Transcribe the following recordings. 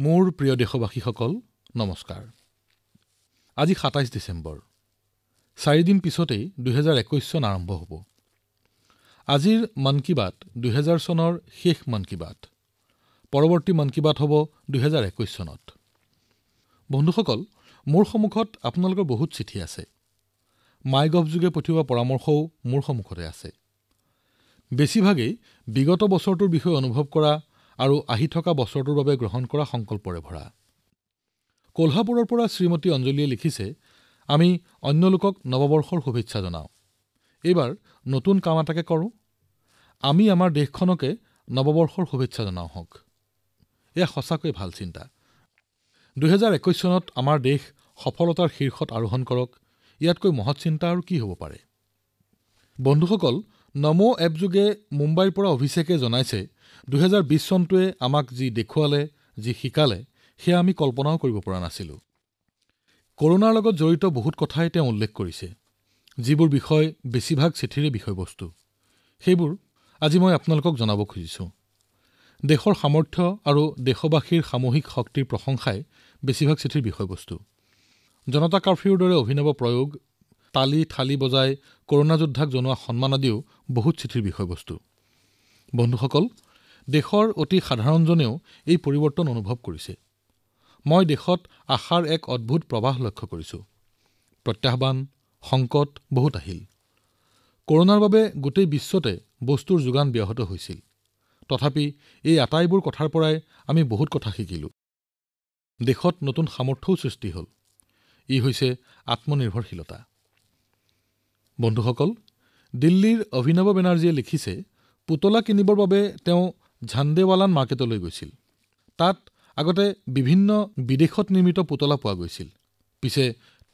মোৰ প্ৰিয় দেশবাসীসকল নমস্কাৰ। আজি ২৭ ডিচেম্বৰ। ৪ দিন পিছতেই ২০২১ চন আৰম্ভ হ'ব। আজিৰ মন কী বাত ২০০০ চনৰ শেষ মন কী বাত। পৰৱৰ্তী মন কী বাত হ'ব ২০২১ চনত। বন্ধুসকল, মোৰ সন্মুখত আপোনালোকৰ বহুত চিঠি আছে। মাইগভ যোগে পঠিওৱা পৰামৰ্শও মোৰ সন্মুখতে আছে। বেছিভাগেই বিগত বছৰটোৰ বিষয়ে অনুভৱ কৰা আৰু আহি থকা বছৰটোৰ বাবে গ্ৰহণ কৰা সংকল্পৰে ভৰা। কোলহাপুৰৰ পৰা শ্ৰীমতী অঞ্জলীয়ে লিখিছে, আমি অন্য লোকক নৱবৰ্ষৰ শুভেচ্ছা জনাওঁ। এইবাৰ নতুন কাম এটাকে কৰোঁ। আমি আমাৰ দেশখনকে নৱবৰ্ষৰ শুভেচ্ছা জনাওঁ হওক। এয়া সঁচাকৈয়ে ভাল চিন্তা। ২০২১ চনত আমাৰ দেশ সফলতাৰ শীৰ্ষত আৰোহণ কৰক। ইয়াতকৈ মহৎ চিন্তা আৰু কি হ'ব পাৰে। বন্ধুসকল, নমো এপ যোগে মুম্বাইৰ পৰা অভিষেকে জনাইছে, ২০২০ চনটোৱে আমাক যি দেখুৱালে, যি শিকালে, সেয়া আমি কল্পনাও কৰিব পৰা নাছিলোঁ। কৰোনাৰ লগত জড়িত বহুত কথাই তেওঁ উল্লেখ কৰিছে, যিবোৰ বিষয় বেছিভাগ চিঠিৰে বিষয়বস্তু। সেইবোৰ আজি মই আপোনালোকক জনাব খুজিছোঁ। দেশৰ সামৰ্থ্য আৰু দেশবাসীৰ সামূহিক শক্তিৰ প্ৰশংসাই বেছিভাগ চিঠিৰ বিষয়বস্তু। জনতা কাৰফিউৰ দৰে অভিনৱ প্ৰয়োগ, তালি থালি বজাই কৰোনা যোদ্ধাক জনোৱা সন্মান আদিও বহুত চিঠিৰ বিষয়বস্তু। বন্ধুসকল, দেশৰ অতি সাধাৰণজনেও এই পৰিৱৰ্তন অনুভৱ কৰিছে। মই দেশত আশাৰ এক অদ্ভুত প্ৰৱাহ লক্ষ্য কৰিছোঁ। প্ৰত্যাহ্বান, সংকট বহুত আহিল। কৰোনাৰ বাবে গোটেই বিশ্বতে বস্তুৰ যোগান ব্যাহত হৈছিল। তথাপি এই আটাইবোৰ কথাৰ পৰাই আমি বহুত কথা শিকিলোঁ। দেশত নতুন সামৰ্থ্যও সৃষ্টি হ'ল। ই হৈছে আত্মনিৰ্ভৰশীলতা। বন্ধুসকল, দিল্লীৰ অভিনৱ বেনাৰ্জীয়ে লিখিছে, পুতলা কিনিবৰ বাবে তেওঁ ঝাণ্ডেৱালান মাৰ্কেটলৈ গৈছিল। তাত আগতে বিভিন্ন বিদেশত নিৰ্মিত পুতলা পোৱা গৈছিল। পিছে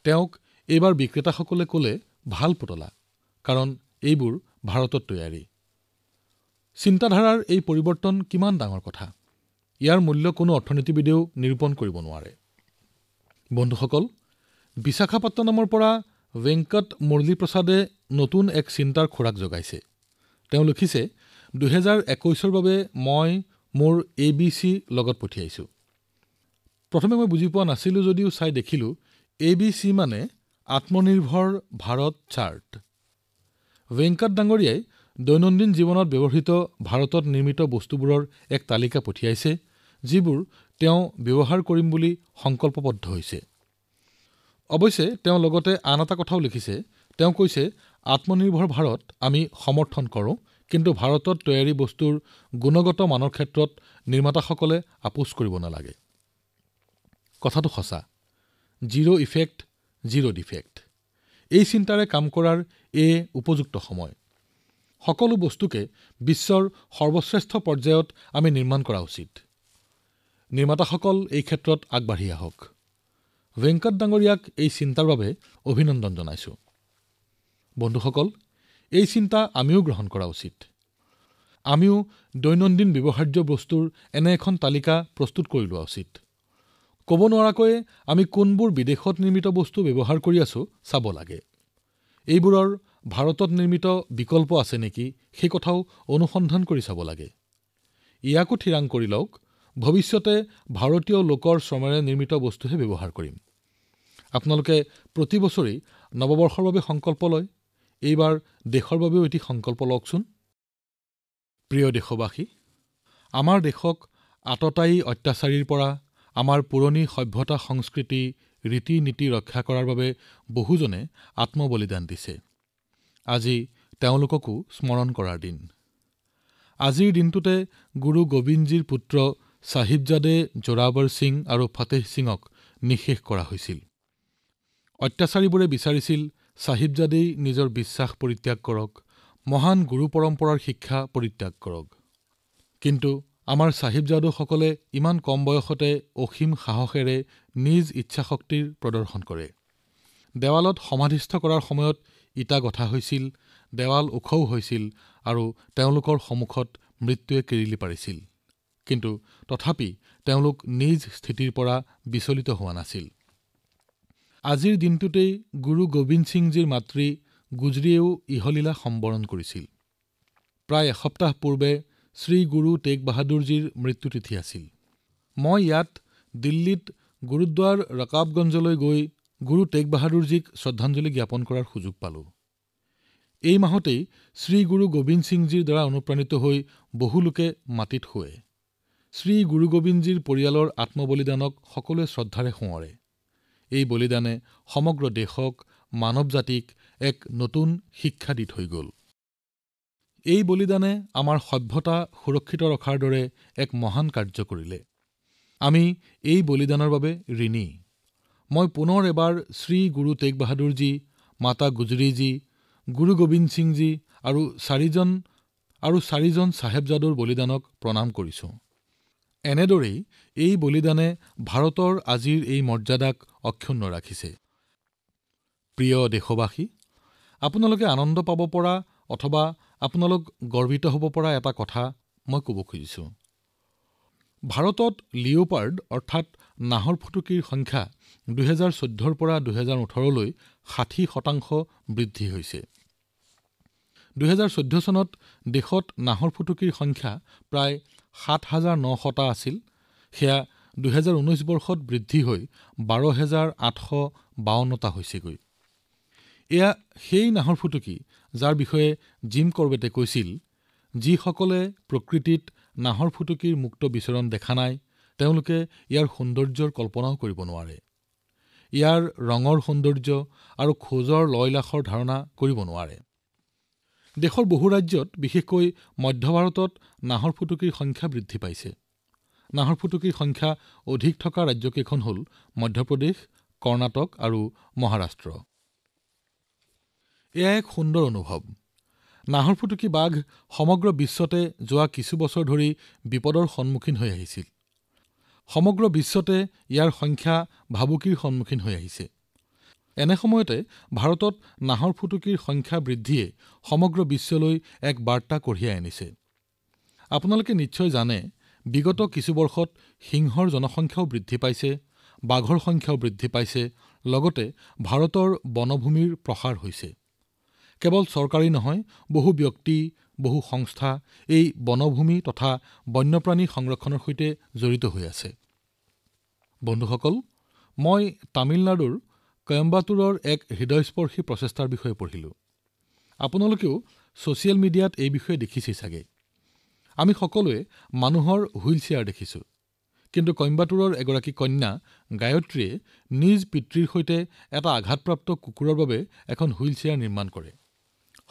তেওঁক এইবাৰ বিক্ৰেতাসকলে ক'লে, ভাল পুতলা, কাৰণ এইবোৰ ভাৰতত তৈয়াৰী। চিন্তাধাৰাৰ এই পৰিৱৰ্তন কিমান ডাঙৰ কথা। ইয়াৰ মূল্য কোনো অৰ্থনীতিবিদেও নিৰূপণ কৰিব নোৱাৰে। বন্ধুসকল, বিশাখাপট্টনমৰ পৰা ভেংকট মুৰলী প্ৰসাদে নতুন এক চিন্তাৰ খোৰাক জগাইছে। তেওঁ লিখিছে, ২০২১ৰ বাবে মই মোৰ ABC লগত পঠিয়াইছোঁ। প্ৰথমে মই বুজি পোৱা নাছিলোঁ যদিও চাই দেখিলোঁ, ABC মানে আত্মনিৰ্ভৰ ভাৰত চাৰ্ট। ভেংকট ডাঙৰীয়াই দৈনন্দিন জীৱনত ব্যৱহৃত ভাৰতত নিৰ্মিত বস্তুবোৰৰ এক তালিকা পঠিয়াইছে, যিবোৰ তেওঁ ব্যৱহাৰ কৰিম বুলি সংকল্পবদ্ধ হৈছে। অৱশ্যে তেওঁ লগতে আন এটা কথাও লিখিছে। তেওঁ কৈছে, আত্মনিৰ্ভৰ ভাৰত আমি সমৰ্থন কৰোঁ, কিন্তু ভাৰতত তৈয়াৰী বস্তুৰ গুণগত মানৰ ক্ষেত্ৰত নিৰ্মাতাসকলে আপোচ কৰিব নালাগে। কথাটো সঁচা। Zero' effect, zero' defect. এই চিন্তাৰে কাম কৰাৰ উপযুক্ত সময়। সকলো বস্তুকে বিশ্বৰ সৰ্বশ্ৰেষ্ঠ পৰ্যায়ত আমি নিৰ্মাণ কৰা উচিত। নিৰ্মাতাসকল এই ক্ষেত্ৰত আগবাঢ়ি আহক। ভেংকট ডাঙৰীয়াক এই চিন্তাৰ বাবে অভিনন্দন জনাইছোঁ। বন্ধুসকল, এই চিন্তা আমিও গ্ৰহণ কৰা উচিত। আমিও দৈনন্দিন ব্যৱহাৰ্য বস্তুৰ এনে এখন তালিকা প্ৰস্তুত কৰি লোৱা উচিত। ক'ব নোৱাৰাকৈয়ে আমি কোনবোৰ বিদেশত নিৰ্মিত বস্তু ব্যৱহাৰ কৰি আছোঁ চাব লাগে। এইবোৰৰ ভাৰতত নিৰ্মিত বিকল্প আছে নেকি সেই কথাও অনুসন্ধান কৰি চাব লাগে। ইয়াকো থিৰাং কৰি লওক, ভৱিষ্যতে ভাৰতীয় লোকৰ শ্ৰমেৰে নিৰ্মিত বস্তুহে ব্যৱহাৰ কৰিম। আপোনালোকে প্ৰতি বছৰেই নৱবৰ্ষৰ বাবে সংকল্প লয়। এইবাৰ দেশৰ বাবেও এটি সংকল্প লওকচোন। প্ৰিয় দেশবাসী, আমাৰ দেশক আততায়ী অত্যাচাৰীৰ পৰা আমাৰ পুৰণি সভ্যতা, সংস্কৃতি, ৰীতি নীতি ৰক্ষা কৰাৰ বাবে বহুজনে আত্মবলিদান দিছে। আজি তেওঁলোককো স্মৰণ কৰাৰ দিন। আজিৰ দিনটোতে গুৰু গোবিন্দজীৰ পুত্ৰ চাহিবজাদে জোৰাৱৰ সিং আৰু ফতেহ সিঙক নিঃশেষ কৰা হৈছিল। অত্যাচাৰীবোৰে বিচাৰিছিল চাহিবজাদেই নিজৰ বিশ্বাস পৰিত্যাগ কৰক, মহান গুৰু পৰম্পৰাৰ শিক্ষা পৰিত্যাগ কৰক। কিন্তু আমাৰ চাহিবজাদুসকলে ইমান কম বয়সতে অসীম সাহসেৰে নিজ ইচ্ছাশক্তিৰ প্ৰদৰ্শন কৰে। দেৱালত সমাধিস্থ কৰাৰ সময়ত ইটা গঁথা হৈছিল, দেৱাল ওখও হৈছিল আৰু তেওঁলোকৰ সন্মুখত মৃত্যুৱে কিৰিলি পাৰিছিল। কিন্তু তথাপি তেওঁলোক নিজ স্থিতিৰ পৰা বিচলিত হোৱা নাছিল। আজিৰ দিনটোতেই গুৰু গোবিন্দ সিংজীৰ মাতৃ গুজৰীয়েও ইহলীলা সম্বৰণ কৰিছিল। প্ৰায় এসপ্তাহ পূৰ্বে শ্ৰী গুৰু টেগ বাহাদুৰজীৰ মৃত্যু তিথি আছিল। মই ইয়াত দিল্লীত গুৰুদ্বাৰ ৰকাবগঞ্জলৈ গৈ গুৰু টেগ বাহাদুৰজীক শ্ৰদ্ধাঞ্জলি জ্ঞাপন কৰাৰ সুযোগ পালোঁ। এই মাহতেই শ্ৰী গুৰু গোবিন্দ সিংজীৰ দ্বাৰা অনুপ্ৰাণিত হৈ বহু লোকে মাটিত শোৱে। শ্ৰী গুৰু গোবিন্দজীৰ পৰিয়ালৰ আত্মবলিদানক সকলোৱে শ্ৰদ্ধাৰে সোঁৱৰে। এই বলিদানে সমগ্ৰ দেশক মানৱ জাতিক এক নতুন শিক্ষা দি থৈ গল। এই বলিদানে আমাৰ সভ্যতা সুৰক্ষিত ৰখাৰ দৰে এক মহান কাৰ্য কৰিলে। আমি এই বলিদানৰ বাবে ঋণী। মই পুনৰ এবাৰ শ্ৰী গুৰু টেগ বাহাদুৰজী, মাতা গুজৰীজী, গুৰু গোবিন্দ সিংজী আৰু চাৰিজন চাহেবজাদৰ বলিদানক প্ৰণাম কৰিছোঁ। এনেদৰেই এই বলিদানে ভাৰতৰ আজিৰ এই মৰ্যাদাক অক্ষুণ্ণ ৰাখিছে। প্ৰিয় দেশবাসী, আপোনালোকে আনন্দ পাব পৰা অথবা আপোনালোক গৰ্বিত হ'ব পৰা এটা কথা মই ক'ব খুজিছোঁ। ভাৰতত লিঅ'পাৰ্ড অৰ্থাৎ নাহৰ ফুটুকীৰ সংখ্যা ২০১৪ৰ পৰা ২০১৮লৈ ৬০% বৃদ্ধি হৈছে। ২০১৪ চনত দেশত নাহৰ ফুটুকীৰ সংখ্যা প্ৰায় ৭৯০০টা আছিল। সেয়া ২০১৯ বৰ্ষত বৃদ্ধি হৈ ১২৮৫২টা হৈছেগৈ। এয়া সেই নাহৰ ফুটুকী যাৰ বিষয়ে জিম কৰবেটে কৈছিল, যিসকলে প্ৰকৃতিত নাহৰ ফুটুকীৰ মুক্ত বিচৰণ দেখা নাই তেওঁলোকে ইয়াৰ সৌন্দৰ্যৰ কল্পনাও কৰিব নোৱাৰে। ইয়াৰ ৰঙৰ সৌন্দৰ্য আৰু খোজৰ লয়লাসৰ ধাৰণা কৰিব নোৱাৰে। দেশৰ বহু ৰাজ্যত বিশেষকৈ মধ্য ভাৰতত নাহৰ ফুটুকীৰ সংখ্যা বৃদ্ধি পাইছে। নাহৰ ফুটুকীৰ সংখ্যা অধিক থকা ৰাজ্যকেইখন হ'ল মধ্যপ্ৰদেশ, কৰ্ণাটক আৰু মহাৰাষ্ট্ৰ। এয়া এক সুন্দৰ অনুভৱ। নাহৰ ফুটুকী বাঘ সমগ্ৰ বিশ্বতে যোৱা কিছু বছৰ ধৰি বিপদৰ সন্মুখীন হৈ আহিছিল। সমগ্ৰ বিশ্বতে ইয়াৰ সংখ্যা ভাবুকিৰ সন্মুখীন হৈ আহিছে। এনে সময়তে ভাৰতত নাহৰ ফুটুকীৰ সংখ্যা বৃদ্ধিয়ে সমগ্ৰ বিশ্বলৈ এক বাৰ্তা কঢ়িয়াই আনিছে। আপোনালোকে নিশ্চয় জানে, বিগত কিছু বৰ্ষত সিংহৰ জনসংখ্যাও বৃদ্ধি পাইছে, বাঘৰ সংখ্যাও বৃদ্ধি পাইছে, লগতে ভাৰতৰ বনভূমিৰ প্ৰসাৰ হৈছে। কেৱল চৰকাৰী নহয়, বহু ব্যক্তি, বহু সংস্থা এই বনভূমি তথা বন্যপ্ৰাণী সংৰক্ষণৰ সৈতে জড়িত হৈ আছে। বন্ধুসকল, মই তামিলনাডুৰ কয়ম্বাটুৰৰ এক হৃদয়স্পৰ্শী প্ৰচেষ্টাৰ বিষয়ে পঢ়িলোঁ। আপোনালোকেও ছচিয়েল মিডিয়াত এই বিষয়ে দেখিছে চাগে। আমি সকলোৱে মানুহৰ হুইল চেয়াৰ দেখিছোঁ, কিন্তু কয়ম্বাটুৰৰ এগৰাকী কন্যা গায়ত্ৰীয়ে নিজ পিতৃৰ সৈতে এটা আঘাতপ্ৰাপ্ত কুকুৰৰ বাবে এখন হুইল চেয়াৰ নিৰ্মাণ কৰে।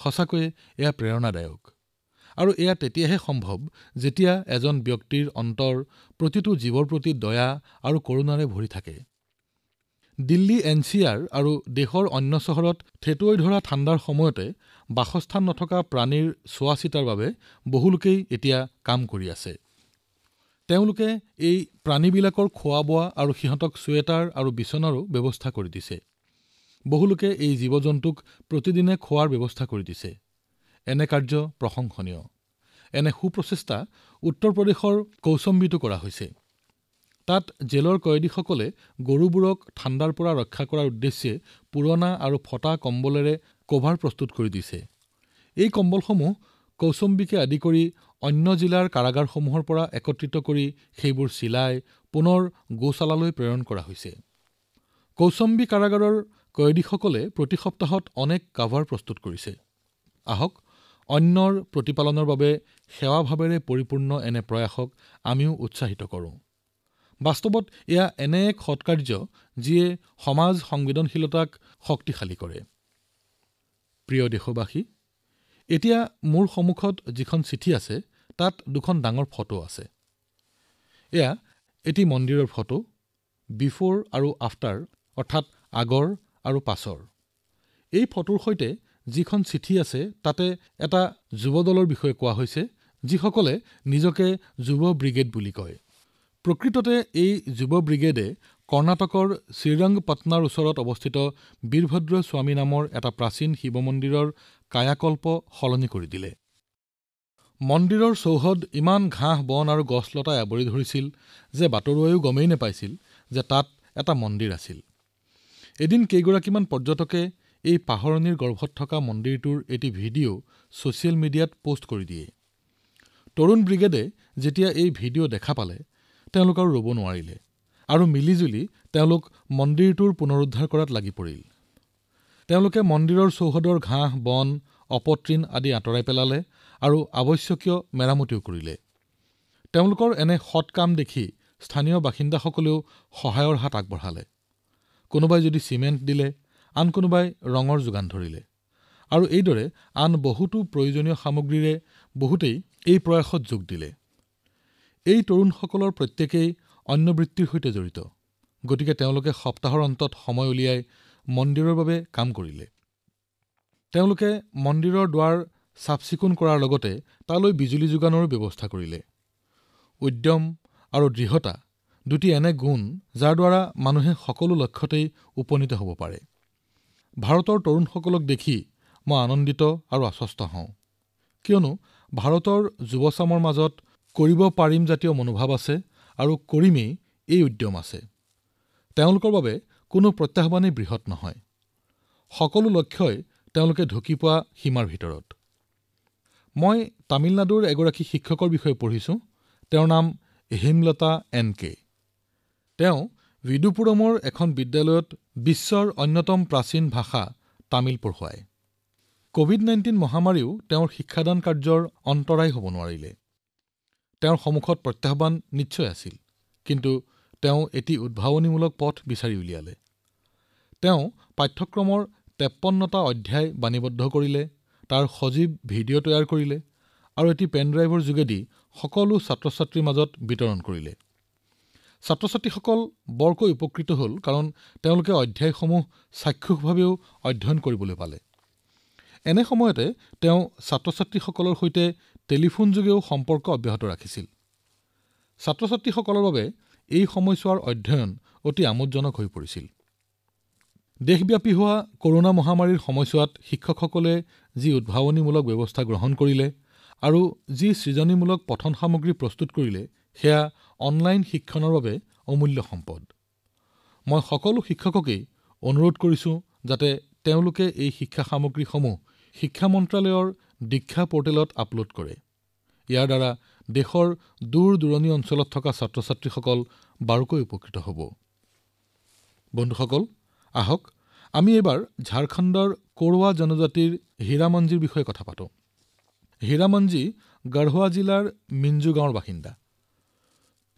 সঁচাকৈয়ে এয়া প্ৰেৰণাদায়ক। আৰু এয়া তেতিয়াহে সম্ভৱ যেতিয়া এজন ব্যক্তিৰ অন্তৰ প্ৰতিটো জীৱৰ প্ৰতি দয়া আৰু কৰুণাৰে ভৰি থাকে। দিল্লী এনচিআৰ আৰু দেশৰ অন্য চহৰত ঠেঁটুৱৈ ধৰা ঠাণ্ডাৰ সময়তে বাসস্থান নথকা প্ৰাণীৰ চোৱাচিতাৰ বাবে বহু লোকেই এতিয়া কাম কৰি আছে। তেওঁলোকে এই প্ৰাণীবিলাকৰ খোৱা-বোৱা আৰু সিহঁতক ছুৱেটাৰ আৰু বিচনাৰো ব্যৱস্থা কৰি দিছে। বহু লোকে এই জীৱ-জন্তুক প্ৰতিদিনে খোৱাৰ ব্যৱস্থা কৰি দিছে। এনে কাৰ্য প্ৰশংসনীয়। এনে সুপ্ৰচেষ্টা উত্তৰ প্ৰদেশৰ কৌশম্বীতো কৰা হৈছে। তাত জেলৰ কয়দীসকলে গৰুবোৰক ঠাণ্ডাৰ পৰা ৰক্ষা কৰাৰ উদ্দেশ্যে পুৰণা আৰু ফটা কম্বলেৰে কভাৰ প্ৰস্তুত কৰি দিছে। এই কম্বলসমূহ কৌশম্বীকে আদি কৰি অন্য জিলাৰ কাৰাগাৰসমূহৰ পৰা একত্ৰিত কৰি সেইবোৰ চিলাই পুনৰ গোশালালৈ প্ৰেৰণ কৰা হৈছে। কৌশম্বী কাৰাগাৰৰ কয়দীসকলে প্ৰতি সপ্তাহত অনেক কভাৰ প্ৰস্তুত কৰিছে। আহক, অন্যৰ প্ৰতিপালনৰ বাবে সেৱাভাৱেৰে পৰিপূৰ্ণ এনে প্ৰয়াসক আমিও উৎসাহিত কৰোঁ। বাস্তৱত এয়া এনে এক সৎকাৰ্য যিয়ে সমাজ সংবেদনশীলতাক শক্তিশালী কৰে। প্ৰিয় দেশবাসী, এতিয়া মোৰ সন্মুখত যিখন চিঠি আছে তাত দুখন ডাঙৰ ফটো আছে। এয়া এটি মন্দিৰৰ ফটো, বিফৰ আৰু আফটাৰ অৰ্থাৎ আগৰ আৰু পাছৰ। এই ফটোৰ সৈতে যিখন চিঠি আছে তাতে এটা যুৱ দলৰ বিষয়ে কোৱা হৈছে, যিসকলে নিজকে যুৱ ব্ৰিগেড বুলি কয়। প্ৰকৃততে এই যুৱ ব্ৰিগেডে কৰ্ণাটকৰ শ্ৰীৰংগপটনাৰ ওচৰত অৱস্থিত বীৰভদ্ৰ স্বামী নামৰ এটা প্ৰাচীন শিৱ মন্দিৰৰ কায়াকল্প সলনি কৰি দিলে। মন্দিৰৰ চৌহদ ইমান ঘাঁহ বন আৰু গছলতাই আৱৰি ধৰিছিল যে বাটৰুৱাইও গমেই নাপাইছিল যে তাত এটা মন্দিৰ আছিল। এদিন কেইগৰাকীমান পৰ্যটকে এই পাহৰণিৰ গৰ্ভত থকা মন্দিৰটোৰ এটি ভিডিঅ' ছচিয়েল মিডিয়াত পোষ্ট কৰি দিয়ে। তৰুণ ব্ৰিগেডে যেতিয়া এই ভিডিঅ' দেখা পালে তেওঁলোকে ৰব নোৱাৰিলে আৰু মিলিজুলি তেওঁলোক মন্দিৰটোৰ পুনৰুদ্ধাৰ কৰাত লাগি পৰিল। তেওঁলোকে মন্দিৰৰ চৌহদৰ ঘাঁহ বন অপতৃণ আদি আঁতৰাই পেলালে আৰু আৱশ্যকীয় মেৰামতিও কৰিলে। তেওঁলোকৰ এনে সৎ কাম দেখি স্থানীয় বাসিন্দাসকলেও সহায়ৰ হাত আগবঢ়ালে। কোনোবাই যদি চিমেণ্ট দিলে, আন কোনোবাই ৰঙৰ যোগান ধৰিলে আৰু এইদৰে আন বহুতো প্ৰয়োজনীয় সামগ্ৰীৰে বহুতেই এই প্ৰয়াসত যোগ দিলে। এই তৰুণসকলৰ প্ৰত্যেকেই অন্য বৃত্তিৰ সৈতে জড়িত, গতিকে তেওঁলোকে সপ্তাহৰ অন্তত সময় উলিয়াই মন্দিৰৰ বাবে কাম কৰিলে। তেওঁলোকে মন্দিৰৰ দুৱাৰ চাফচিকুণ কৰাৰ লগতে তালৈ বিজুলী যোগানৰো ব্যৱস্থা কৰিলে। উদ্যম আৰু দৃঢ়তা দুটি এনে গুণ যাৰ দ্বাৰা মানুহে সকলো লক্ষ্যতেই উপনীত হ'ব পাৰে। ভাৰতৰ তৰুণসকলক দেখি মই আনন্দিত আৰু আশ্বস্ত হওঁ, কিয়নো ভাৰতৰ যুৱচামৰ মাজত কৰিব পাৰিম জাতীয় মনোভাৱ আছে আৰু কৰিমেই এই উদ্যম আছে। তেওঁলোকৰ বাবে কোনো প্ৰত্যাহ্বানেই বৃহৎ নহয়। সকলো লক্ষ্যই তেওঁলোকে ঢুকি পোৱা সীমাৰ ভিতৰত। মই তামিলনাডুৰ এগৰাকী শিক্ষকৰ বিষয়ে পঢ়িছো। তেওঁৰ নাম হেমলতা এন.কে। তেওঁ বিদুপুৰমৰ এখন বিদ্যালয়ত বিশ্বৰ অন্যতম প্ৰাচীন ভাষা তামিল পঢ়ুৱায়। কভিড-19 মহামাৰীও তেওঁৰ শিক্ষাদান কাৰ্যৰ অন্তৰায় হ'ব নোৱাৰিলে। তেওঁৰ সন্মুখত প্ৰত্যাহ্বান নিশ্চয় আছিল, কিন্তু তেওঁ এটি উদ্ভাৱনীমূলক পথ বিচাৰি উলিয়ালে। তেওঁ পাঠ্যক্ৰমৰ 53টা অধ্যায় বাণীবদ্ধ কৰিলে, তাৰ সজীৱ ভিডিঅ' তৈয়াৰ কৰিলে আৰু এটি পেনড্ৰাইভৰ যোগেদি সকলো ছাত্ৰ-ছাত্ৰীৰ মাজত বিতৰণ কৰিলে। ছাত্ৰ-ছাত্ৰীসকল বৰকৈ উপকৃত হ'ল, কাৰণ তেওঁলোকে অধ্যায়সমূহ চাক্ষুষভাৱেও অধ্যয়ন কৰিবলৈ পালে। এনে সময়তে তেওঁ ছাত্ৰ-ছাত্ৰীসকলৰ সৈতে টেলিফোন যোগেও সম্পৰ্ক অব্যাহত ৰাখিছিল। ছাত্ৰ-ছাত্ৰীসকলৰ বাবে এই সময়ছোৱাৰ অধ্যয়ন অতি আমোদজনক হৈ পৰিছিল। দেশব্যাপী হোৱা কৰোনা মহামাৰীৰ সময়ছোৱাত শিক্ষকসকলে যি উদ্ভাৱনীমূলক ব্যৱস্থা গ্ৰহণ কৰিলে আৰু যি সৃজনীমূলক পঠন সামগ্ৰী প্ৰস্তুত কৰিলে, সেয়া অনলাইন শিক্ষণৰ বাবে অমূল্য সম্পদ। মই সকলো শিক্ষককেই অনুৰোধ কৰিছো যাতে তেওঁলোকে এই শিক্ষা সামগ্ৰীসমূহ শিক্ষা মন্ত্ৰালয়ৰ দীক্ষা পৰ্টেলত আপলোড কৰে। ইয়াৰ দ্বাৰা দেশৰ দূৰ-দূৰণি অঞ্চলত থকা ছাত্ৰ-ছাত্ৰীসকল বাৰুকৈ উপকৃত হ'ব। বন্ধুসকল, আহক আমি এইবাৰ ঝাৰখণ্ডৰ কোৰৱা জনজাতিৰ হীৰামনজীৰ বিষয়ে কথা পাতোঁ। হীৰামনজী গঢ়ৱা জিলাৰ মিঞ্জু গাঁৱৰ বাসিন্দা।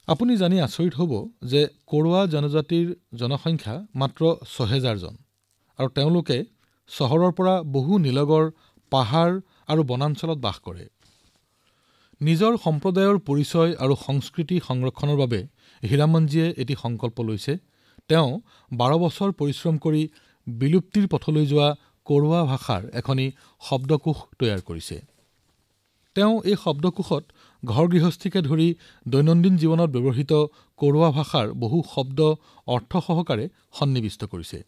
আপুনি জানি আচৰিত হ'ব যে কোৰৱা জনজাতিৰ জনসংখ্যা মাত্ৰ ৬,০০০ জন আৰু তেওঁলোকে চহৰৰ পৰা বহু নিলগৰ পাহাৰ আৰু বনাঞ্চলত বাস কৰে। নিজৰ সম্প্ৰদায়ৰ পৰিচয় আৰু সংস্কৃতি সংৰক্ষণৰ বাবে হীৰামনজীয়ে এটি সংকল্প লৈছে। তেওঁ ১২ বছৰ পৰিশ্ৰম কৰি বিলুপ্তিৰ পথলৈ যোৱা কোৰৱা ভাষাৰ এখন শব্দকোষ তৈয়াৰ কৰিছে। তেওঁ এই শব্দকোষত ঘৰগৃহস্থীকে ধৰি দৈনন্দিন জীৱনত ব্যৱহৃত কোৰৱা ভাষাৰ বহু শব্দ অৰ্থ সহকাৰে সন্নিৱিষ্ট কৰিছে।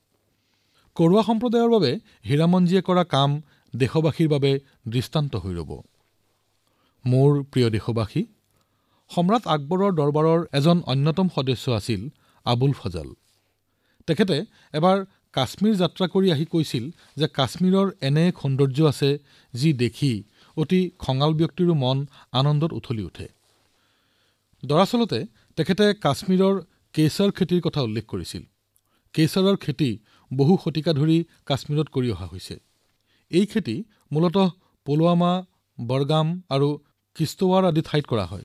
কোৰৱা সম্প্ৰদায়ৰ বাবে হীৰামনজীয়ে কৰা কাম দেশবাসীৰ বাবে দৃষ্টান্ত হৈ ৰব। মোৰ প্ৰিয় দেশবাসী, সম্ৰাট আকবৰৰ দৰবাৰৰ এজন অন্যতম সদস্য আছিল আবুল ফজল। তেখেতে এবাৰ কাশ্মীৰ যাত্ৰা কৰি আহি কৈছিল যে কাশ্মীৰৰ এনে এক সৌন্দৰ্য আছে যি দেখি অতি খঙাল ব্যক্তিৰো মন আনন্দত উঠলি উঠে। দৰাচলতে তেখেতে কাশ্মীৰৰ কেশৰ খেতিৰ কথা উল্লেখ কৰিছিল। কেশৰৰ খেতি বহু শতিকা ধৰি কাশ্মীৰত কৰি অহা হৈছে। এই খেতি মূলতঃ পুলৱামা, বৰগাম আৰু কিস্তৱাৰ আদি ঠাইত কৰা হয়।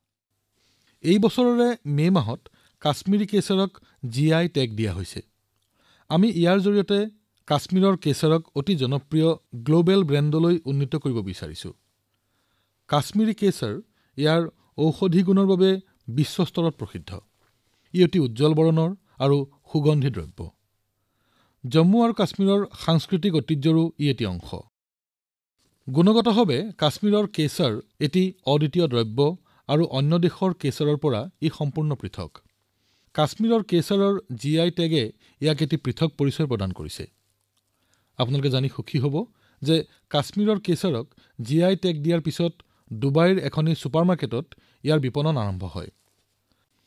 এই বছৰৰে মে' মাহত কাশ্মীৰী কেশৰক GI টেগ দিয়া হৈছে। আমি ইয়াৰ জৰিয়তে কাশ্মীৰৰ কেশৰক অতি জনপ্ৰিয় গ্ল'বেল ব্ৰেণ্ডলৈ উন্নীত কৰিব বিচাৰিছো। কাশ্মীৰী কেশৰ ইয়াৰ ঔষধি গুণৰ বাবে বিশ্বস্তৰত প্ৰসিদ্ধ। ই অতি উজ্জ্বল বৰণৰ আৰু সুগন্ধি দ্ৰব্য। জম্মু আৰু কাশ্মীৰৰ সাংস্কৃতিক ঐতিহ্যৰো ই এটি অংশ। গুণগতভাৱে কাশ্মীৰৰ কেশৰ এটি অদ্বিতীয় দ্ৰব্য আৰু অন্য দেশৰ কেশৰৰ পৰা ই সম্পূৰ্ণ পৃথক। কাশ্মীৰৰ কেশৰৰ GI টেগে ইয়াক এটি পৃথক পৰিচয় প্ৰদান কৰিছে। আপোনালোকে জানি সুখী হ'ব যে কাশ্মীৰৰ কেশৰক GI টেগ দিয়াৰ পিছত ডুবাইৰ এখন ছুপাৰমাৰ্কেটত ইয়াৰ বিপণন আৰম্ভ হয়।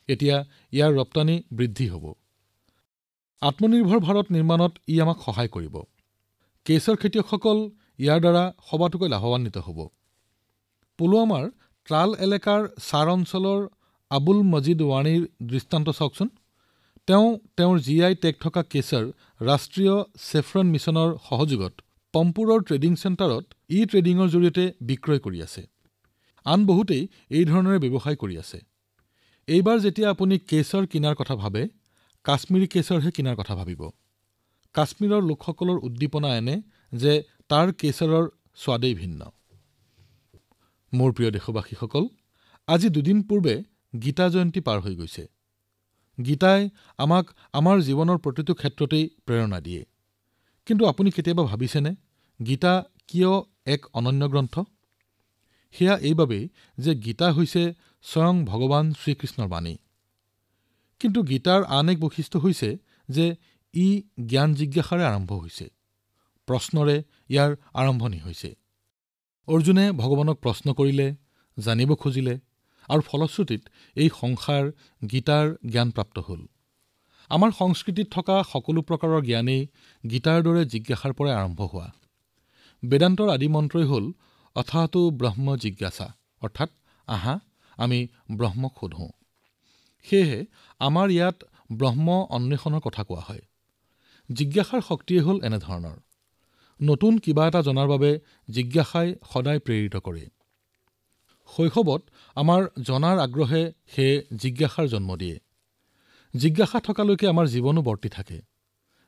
এতিয়া ইয়াৰ ৰপ্তানি বৃদ্ধি হ'ব। আত্মনিৰ্ভৰ ভাৰত নিৰ্মাণত ই আমাক সহায় কৰিব। কেশৰ খেতিয়কসকল ইয়াৰ দ্বাৰা সবাতোকৈ লাভান্বিত হ'ব। পুলৱামাৰ ত্ৰাল এলেকাৰ চাৰ অঞ্চলৰ আবুল মজিদ ৱানীৰ দৃষ্টান্ত চাওকচোন। তেওঁৰ GI টেগ থকা কেশৰ ৰাষ্ট্ৰীয় ছেফ্ৰন মিছনৰ সহযোগত পম্পুৰৰ ট্ৰেডিং চেণ্টাৰত ট্ৰেডিঙৰ জৰিয়তে বিক্ৰয় কৰি আছে। আন বহুতেই এই ধৰণেৰে ব্যৱসায় কৰি আছে। এইবাৰ যেতিয়া আপুনি কেশৰ কিনাৰ কথা ভাবে, কাশ্মীৰী কেশৰহে কিনাৰ কথা ভাবিব। কাশ্মীৰৰ লোকসকলৰ উদ্দীপনা এনে যে তাৰ কেশৰৰ সোৱাদেই ভিন্ন। মোৰ প্ৰিয় দেশবাসীসকল, আজি দুদিন পূৰ্বে গীতা জয়ন্তী পাৰ হৈ গৈছে। গীতাই আমাক আমাৰ জীৱনৰ প্ৰতিটো ক্ষেত্ৰতেই প্ৰেৰণা দিয়ে। কিন্তু আপুনি কেতিয়াবা ভাবিছেনে গীতা কিয় এক অনন্য গ্ৰন্থ? সেয়া এইবাবেই যে গীতা হৈছে স্বয়ং ভগৱান শ্ৰীকৃষ্ণৰ বাণী। কিন্তু গীতাৰ আন এক বৈশিষ্ট্য হৈছে যে ই জ্ঞান জিজ্ঞাসাৰে আৰম্ভ হৈছে, প্ৰশ্নৰে ইয়াৰ আৰম্ভণি হৈছে। অৰ্জুনে ভগৱানক প্ৰশ্ন কৰিলে, জানিব খুজিলে, আৰু ফলশ্ৰুতিত এই সংসাৰ গীতাৰ জ্ঞান প্ৰাপ্ত হ'ল। আমাৰ সংস্কৃতিত থকা সকলো প্ৰকাৰৰ জ্ঞানেই গীতাৰ দৰে জিজ্ঞাসাৰ পৰাই আৰম্ভ হোৱা। বেদান্তৰ আদি মন্ত্ৰই হ'ল অথাতো ব্ৰহ্ম জিজ্ঞাসা, অৰ্থাৎ আহা আমি ব্ৰহ্মক সোধো। সেয়েহে আমাৰ ইয়াত ব্ৰহ্ম অন্বেষণৰ কথা কোৱা হয়। জিজ্ঞাসাৰ শক্তিয়ে হ'ল এনেধৰণৰ। নতুন কিবা এটা জনাৰ বাবে জিজ্ঞাসাই সদায় প্ৰেৰিত কৰে। শৈশৱত আমাৰ জনাৰ আগ্ৰহে সেই জিজ্ঞাসাৰ জন্ম দিয়ে। জিজ্ঞাসা থকালৈকে আমাৰ জীৱনো বৰ্তি থাকে।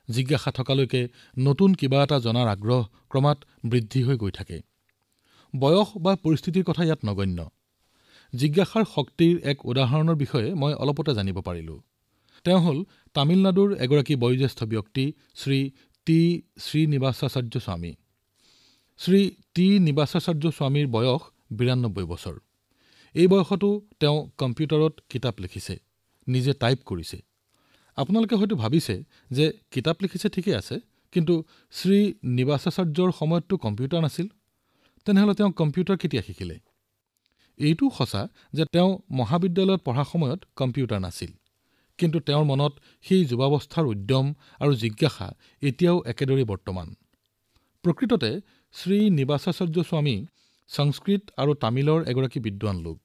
জিজ্ঞাসা থকালৈকে নতুন কিবা এটা জনাৰ আগ্ৰহ ক্ৰমাৎ বৃদ্ধি হৈ গৈ থাকে। বয়স বা পৰিস্থিতিৰ কথা ইয়াত নগণ্য। জিজ্ঞাসাৰ শক্তিৰ এক উদাহৰণৰ বিষয়ে মই অলপতে জানিব পাৰিলোঁ। তেওঁ হ'ল তামিলনাডুৰ এগৰাকী বয়োজ্যেষ্ঠ ব্যক্তি শ্ৰী টি শ্ৰীনিবাসাচাৰ্য স্বামী। শ্ৰী টি নিবাসাচাৰ্য স্বামীৰ বয়স ৯২ বছৰ। এই বয়সতো তেওঁ কম্পিউটাৰত কিতাপ লিখিছে, নিজে টাইপ কৰিছে। আপোনালোকে হয়তো ভাবিছে যে কিতাপ লিখিছে ঠিকেই আছে, কিন্তু শ্ৰী নিবাসাচাৰ্যৰ সময়ততো কম্পিউটাৰ নাছিল। তেনেহলে তেওঁ কম্পিউটাৰ কেতিয়া শিকিলে? এইটো সঁচা যে তেওঁ মহাবিদ্যালয়ত পঢ়াৰ সময়ত কম্পিউটাৰ নাছিল, কিন্তু তেওঁৰ মনত সেই যুৱাৱস্থাৰ উদ্যম আৰু জিজ্ঞাসা এতিয়াও একেদৰে বৰ্তমান। প্ৰকৃততে শ্ৰী নিবাসাচাৰ্য স্বামী সংস্কৃত আৰু তামিলৰ এগৰাকী বিদ্বান লোক।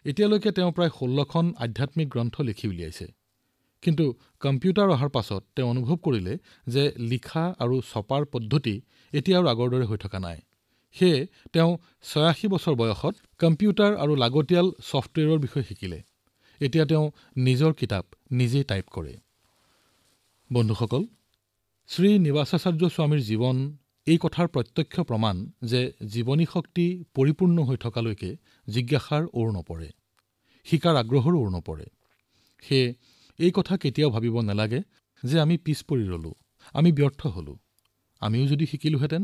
এতিয়ালৈকে তেওঁ প্ৰায় ১৬খন আধ্যাত্মিক গ্ৰন্থ লিখি উলিয়াইছে। কিন্তু কম্পিউটাৰ অহাৰ পাছত তেওঁ অনুভৱ কৰিলে যে লিখা আৰু ছপাৰ পদ্ধতি এতিয়া আৰু আগৰ দৰে হৈ থকা নাই। সেয়ে তেওঁ ৮৬ বছৰ বয়সত কম্পিউটাৰ আৰু লাগতিয়াল ছফ্টৱেৰৰ বিষয়ে শিকিলে। এতিয়া তেওঁ নিজৰ কিতাপ নিজেই টাইপ কৰে। বন্ধুসকল, শ্ৰী নিবাসাচাৰ্য স্বামীৰ জীৱন এই কথাৰ প্ৰত্যক্ষ প্ৰমাণ যে জীৱনী শক্তি পৰিপূৰ্ণ হৈ থকালৈকে জিজ্ঞাসাৰ ওৰ নপৰে, শিকাৰ আগ্ৰহৰো ওৰ নপৰে। সেয়ে এই কথা কেতিয়াও ভাবিব নালাগে যে আমি পিছ পৰি ৰলো, আমি ব্যৰ্থ হলো। আমিও যদি শিকিলোহেঁতেন।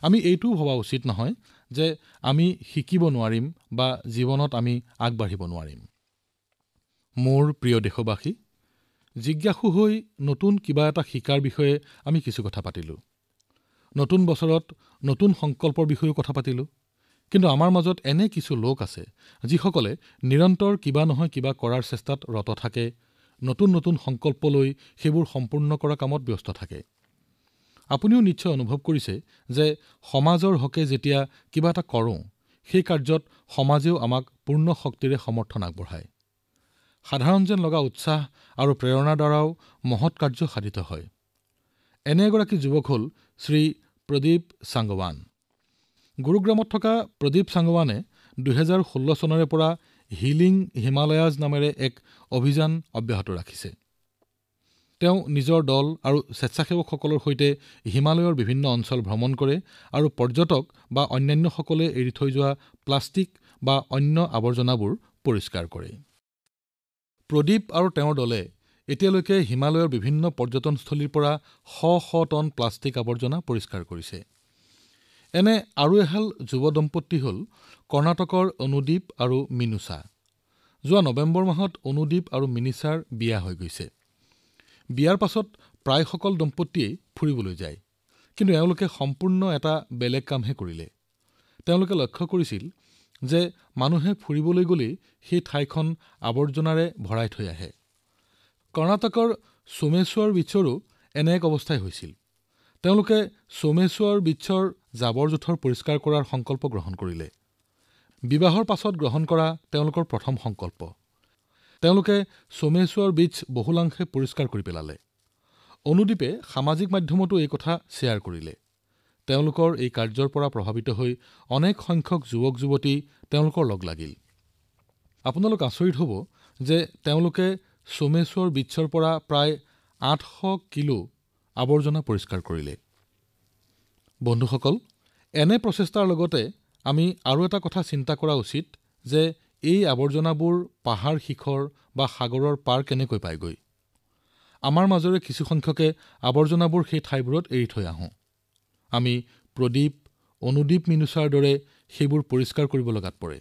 আমি এইটোও ভবা উচিত নহয় যে আমি শিকিব নোৱাৰিম বা জীৱনত আমি আগবাঢ়িব নোৱাৰিম। মোৰ প্ৰিয় দেশবাসী, জিজ্ঞাসু হৈ নতুন কিবা এটা শিকাৰ বিষয়ে আমি কিছু কথা পাতিলো। নতুন বছৰত নতুন সংকল্পৰ বিষয়েও কথা পাতিলো। কিন্তু আমাৰ মাজত এনে কিছু লোক আছে যিসকলে নিৰন্তৰ কিবা নহয় কিবা কৰাৰ চেষ্টাত ৰত থাকে, নতুন নতুন সংকল্প লৈ সেইবোৰ সম্পূৰ্ণ কৰাৰ কামত ব্যস্ত থাকে। আপুনিও নিশ্চয় অনুভৱ কৰিছে যে সমাজৰ হকে যেতিয়া কিবা এটা কৰোঁ, সেই কাৰ্যত সমাজেও আমাক পূৰ্ণ শক্তিৰে সমৰ্থন আগবঢ়ায়। সাধাৰণ যেন লগা উৎসাহ আৰু প্ৰেৰণাৰ দ্বাৰাও মহৎ কাৰ্য সাধিত হয়। এনে এগৰাকী যুৱক হ'ল শ্ৰী প্ৰদীপ সাংগৱান। গুৰুগ্ৰামত থকা প্ৰদীপ সাংগৱানে ২০১৬ চনৰে পৰা হিলিং হিমালয়াজ নামেৰে এক অভিযান অব্যাহত ৰাখিছে। তেওঁ নিজৰ দল আৰু স্বেচ্ছাসেৱকসকলৰ সৈতে হিমালয়ৰ বিভিন্ন অঞ্চল ভ্ৰমণ কৰে আৰু পৰ্যটক বা অন্যান্যসকলে এৰি থৈ যোৱা প্লাষ্টিক বা অন্য আৱৰ্জনাবোৰ পৰিষ্কাৰ কৰে। প্ৰদীপ আৰু তেওঁৰ দলে এতিয়ালৈকে হিমালয়ৰ বিভিন্ন পৰ্যটনস্থলীৰ পৰা শ টন প্লাষ্টিক আৱৰ্জনা পৰিষ্কাৰ কৰিছে। এনে আৰু এহাল যুৱ দম্পত্তি হ'ল কৰ্ণাটকৰ অনুদীপ আৰু মিনুষা। যোৱা নৱেম্বৰ মাহত অনুদীপ আৰু মিনুষাৰ বিয়া হৈ গৈছে। বিয়াৰ পাছত প্ৰায় সকলো দম্পতীয়ে ফুৰিবলৈ যায়, কিন্তু এওঁলোকে সম্পূৰ্ণ এটা বেলেগ কামহে কৰিলে। তেওঁলোকে লক্ষ্য কৰিছিল যে মানুহে ফুৰিবলৈ গলেই সেই ঠাইখন আৱৰ্জনাৰে ভৰাই থৈ আহে। কৰ্ণাটকৰ সোমেশ্বৰ বীচৰো এনে এক অৱস্থাই হৈছিল। তেওঁলোকে সোমেশ্বৰ বীচৰ জাবৰজোঁথৰ পৰিষ্কাৰ কৰাৰ সংকল্প গ্ৰহণ কৰিলে। বিবাহৰ পাছত গ্ৰহণ কৰা তেওঁলোকৰ প্ৰথম সংকল্প। তেওঁলোকে সোমেশ্বৰ বীচ বহুলাংশে পৰিষ্কাৰ কৰি পেলালে। অনুদীপে সামাজিক মাধ্যমতো এই কথা শ্বেয়াৰ কৰিলে। তেওঁলোকৰ এই কাৰ্যৰ পৰা প্ৰভাৱিত হৈ অনেক সংখ্যক যুৱক-যুৱতী তেওঁলোকৰ লগ লাগিল। আপোনালোক আচৰিত হ'ব যে তেওঁলোকে সোমেশ্বৰ বীচৰ পৰা প্ৰায় ৮০০ কিলো আৱৰ্জনা পৰিষ্কাৰ কৰিলে। বন্ধুসকল, এনে প্ৰচেষ্টাৰ লগতে আমি আৰু এটা কথা চিন্তা কৰা উচিত যে এই আৱৰ্জনাবোৰ পাহাৰ শিখৰ বা সাগৰৰ পাৰ কেনেকৈ পায়গৈ। আমাৰ মাজৰে কিছু সংখ্যকে আৱৰ্জনাবোৰ সেই ঠাইবোৰত এৰি থৈ আহোঁ। আমি প্ৰদীপ, অনুদীপ মিনুচাৰ দৰে সেইবোৰ পৰিষ্কাৰ কৰিব লগাত পৰে।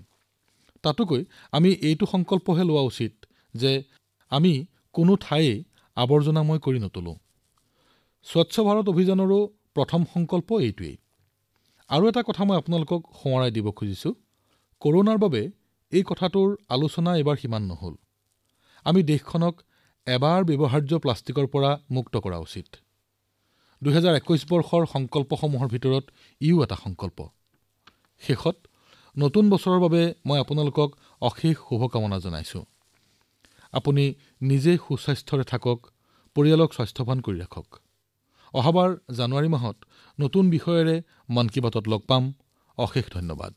তাতোকৈ আমি এইটো সংকল্পহে লোৱা উচিত যে আমি কোনো ঠাই আৱৰ্জনাময় কৰি নতলো। স্বচ্ছ ভাৰত অভিযানৰো প্ৰথম সংকল্প এইটোৱেই। আৰু এটা কথা মই আপোনালোকক সোঁৱৰাই দিব খুজিছো, কৰোনাৰ বাবে এই কথাটোৰ আলোচনা এইবাৰ সিমান নহল। আমি দেশখনক এবাৰ ব্যৱহাৰ্য প্লাষ্টিকৰ পৰা মুক্ত কৰা উচিত। ২০২১ বৰ্ষৰ সংকল্পসমূহৰ ভিতৰত ইও এটা সংকল্প। শেষত নতুন বছৰৰ বাবে মই আপোনালোকক অশেষ শুভকামনা জনাইছো। আপুনি নিজে সুস্বাস্থ্যৰে থাকক, পৰিয়ালক স্বাস্থ্যৱান কৰি ৰাখক। অহাবাৰ জানুৱাৰী মাহত নতুন বিষয়েৰে মন কী বাতত লগ পাম। অশেষ ধন্যবাদ।